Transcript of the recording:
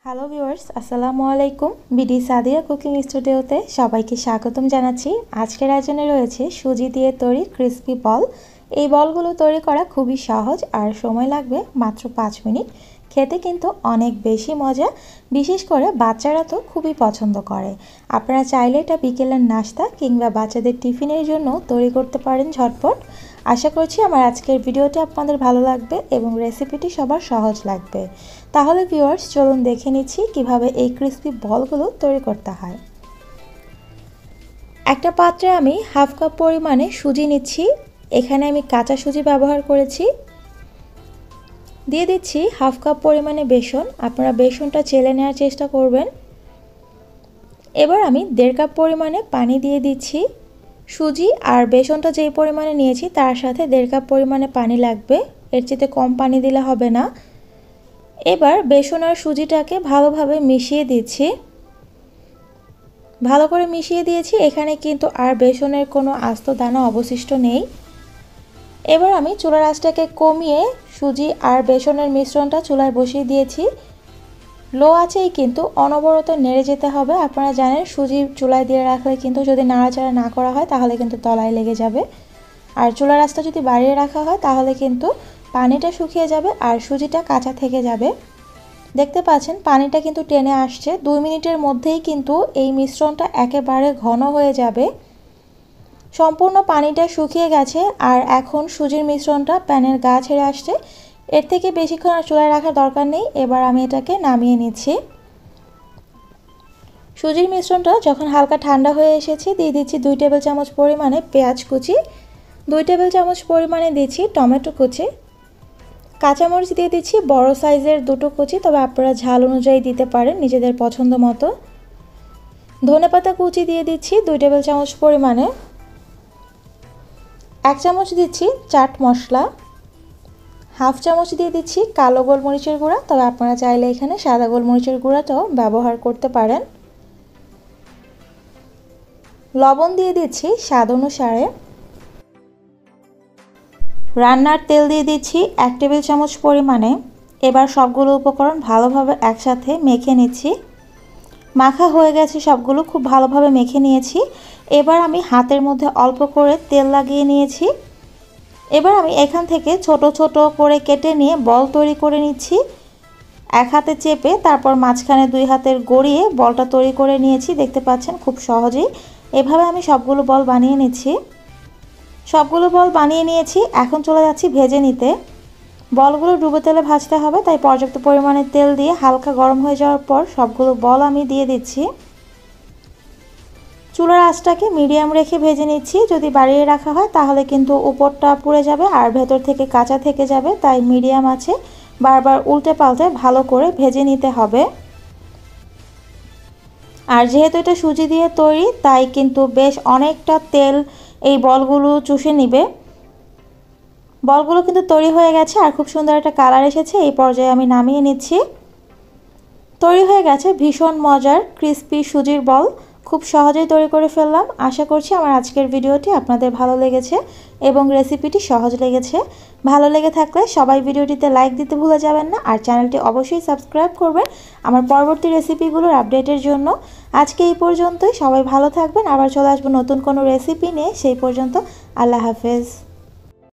Hello viewers, আসসালামু আলাইকুম। BD Sadia cooking স্টুডিওতে সবাইকে স্বাগতম জানাচ্ছি। আজকের আয়োজনে রয়েছে সুজি দিয়ে তৈরি ক্রিসপি বল। এই বলগুলো তৈরি করা খুবই সহজ আর সময় লাগবে মাত্র 5 মিনিট। খেতে কিন্তু অনেক বেশি মজা, বিশেষ করে বাচ্চারা তো খুবই পছন্দ করে। আপনারা চাইলে এটা বিকেলের নাস্তা কিংবা বাচ্চাদের টিফিনের জন্য তৈরি করতে পারেন ঝটপট। আশা করছি আমার আজকের ভিডিওটি আপনাদের ভালো লাগবে এবং রেসিপিটি সবার সহজ লাগবে। তাহলে ভিউয়ার্স, চলুন দেখে নিচ্ছি কিভাবে এই ক্রিসপি বলগুলো তৈরি করতে হয়। একটা পাত্রে আমি হাফ কাপ পরিমাণে সুজি নিচ্ছি। এখানে আমি কাঁচা সুজি ব্যবহার করেছি। দিয়ে দিচ্ছি হাফ কাপ পরিমাণে বেসন। আপনারা বেসনটা চেলে নেওয়ার চেষ্টা করবেন। এবার আমি 1.5 কাপ পরিমাণে পানি দিয়ে দিচ্ছি। সুজি আর বেসনটা যেই পরিমাণে নিয়েছি তার সাথে 1.5 কাপ পরিমাণে পানি লাগবে, এর চেয়ে কম পানি দিলে হবে না। এবার বেসন আর সুজিটাকে ভালোভাবে মিশিয়ে দিচ্ছি। ভালো করে মিশিয়ে দিয়েছি, এখানে কিন্তু আর বেসনের কোনো আস্ত দানা অবশিষ্ট নেই। এবার আমি চুলার আঁচটাকে কমিয়ে সুজি আর বেসনের মিশ্রণটা চুলায় বসিয়ে দিয়েছি। লো আঁচেই কিন্তু অনবরত নেড়ে যেতে হবে। আপনারা জানেন সুজি চুলায় দিয়ে রাখলে কিন্তু যদি নাড়াচাড়া না করা হয় তাহলে কিন্তু তলায় লেগে যাবে, আর চুলার আঁচটা যদি বাড়িয়ে রাখা হয় তাহলে কিন্তু পানিটা শুকিয়ে যাবে আর সুজিটা কাঁচা থেকে যাবে। দেখতে পাচ্ছেন পানিটা কিন্তু টেনে আসছে। 2 মিনিটের মধ্যেই কিন্তু এই মিশ্রণটা একেবারে ঘন হয়ে যাবে। সম্পূর্ণ পানিটা শুকিয়ে গেছে আর এখন সুজির মিশ্রণটা প্যানের গা ছেড়ে আসছে। এর থেকে বেশিক্ষণ আর চুলায় রাখার দরকার নেই। এবার আমি এটাকে নামিয়ে নিচ্ছি। সুজির মিশ্রণটা যখন হালকা ঠান্ডা হয়ে এসেছে দিয়ে দিচ্ছি 2 টেবিল চামচ পরিমাণে পেঁয়াজ কুচি, 2 টেবিল চামচ পরিমাণে দিচ্ছি টমেটো কুচি, কাঁচামরিচ দিয়ে দিচ্ছি বড় সাইজের 2টো কুচি, তবে আপনারা ঝাল অনুযায়ী দিতে পারেন নিজেদের পছন্দ মতো। ধনেপাতা কুচি দিয়ে দিচ্ছি 2 টেবিল চামচ পরিমাণে। 1 চামচ দিচ্ছি চাট মশলা, হাফ চামচ দিয়ে দিচ্ছি কালো গোলমরিচের গুঁড়া, তবে আপনারা চাইলে এখানে সাদা গোলমরিচের গুঁড়াটাও ব্যবহার করতে পারেন। লবণ দিয়ে দিচ্ছি স্বাদ অনুসারে। রান্নার তেল দিয়ে দিচ্ছি 1 টেবিল চামচ পরিমাণে। এবার সবগুলো উপকরণ ভালোভাবে একসাথে মেখে নিচ্ছি। মাখা হয়ে গেছে সবগুলো, খুব ভালোভাবে মেখে নিয়েছি। এবার আমি হাতের মধ্যে অল্প করে তেল লাগিয়ে নিয়েছি। এবার আমি এখান থেকে ছোট ছোট করে কেটে নিয়ে বল তৈরি করে নিচ্ছি। এক হাতে চেপে তারপর মাঝখানে 2 হাতের গড়িয়ে বলটা তৈরি করে নিয়েছি। দেখতে পাচ্ছেন খুব সহজেই এভাবে আমি সবগুলো বল বানিয়ে নিচ্ছি। সবগুলো বল বানিয়ে নিয়েছি, এখন চলে যাচ্ছি ভেজে নিতে। বলগুলো ডুবো তেলে ভাজতে হবে, তাই পর্যাপ্ত পরিমাণে তেল দিয়ে হালকা গরম হয়ে যাওয়ার পর সবগুলো বল আমি দিয়ে দিচ্ছি। চুলার আঁচটাকে মিডিয়াম রেখে ভেজে নিচ্ছি। যদি বাড়িয়ে রাখা হয় তাহলে কিন্তু উপরটা পুড়ে যাবে আর ভেতর থেকে কাঁচা থেকে যাবে, তাই মিডিয়াম আছে বারবার উল্টে পাল্টে ভালো করে ভেজে নিতে হবে। আর যেহেতু এটা সুজি দিয়ে তৈরি তাই কিন্তু বেশ অনেকটা তেল এই বলগুলো চুষে নিবে। বলগুলো কিন্তু তৈরি হয়ে গেছে আর খুব সুন্দর একটা কালার এসেছে। এই পর্যায়ে আমি নামিয়ে নিচ্ছি। তৈরি হয়ে গেছে ভীষণ মজার ক্রিসপি সুজির বল। খুব সহজেই তৈরি করে ফেললাম। আশা করছি আমার আজকের ভিডিওটি আপনাদের ভালো লেগেছে এবং রেসিপিটি সহজ লেগেছে। ভালো লেগে থাকলে সবাই ভিডিওটিতে লাইক দিতে ভুলে যাবেন না, আর চ্যানেলটি অবশ্যই সাবস্ক্রাইব করবেন আমার পরবর্তী রেসিপিগুলোর আপডেটের জন্য। আজকে এই পর্যন্তই। সবাই ভালো থাকবেন, আবার চলে আসবো নতুন কোনো রেসিপি নিয়ে। সেই পর্যন্ত আল্লাহ হাফেজ।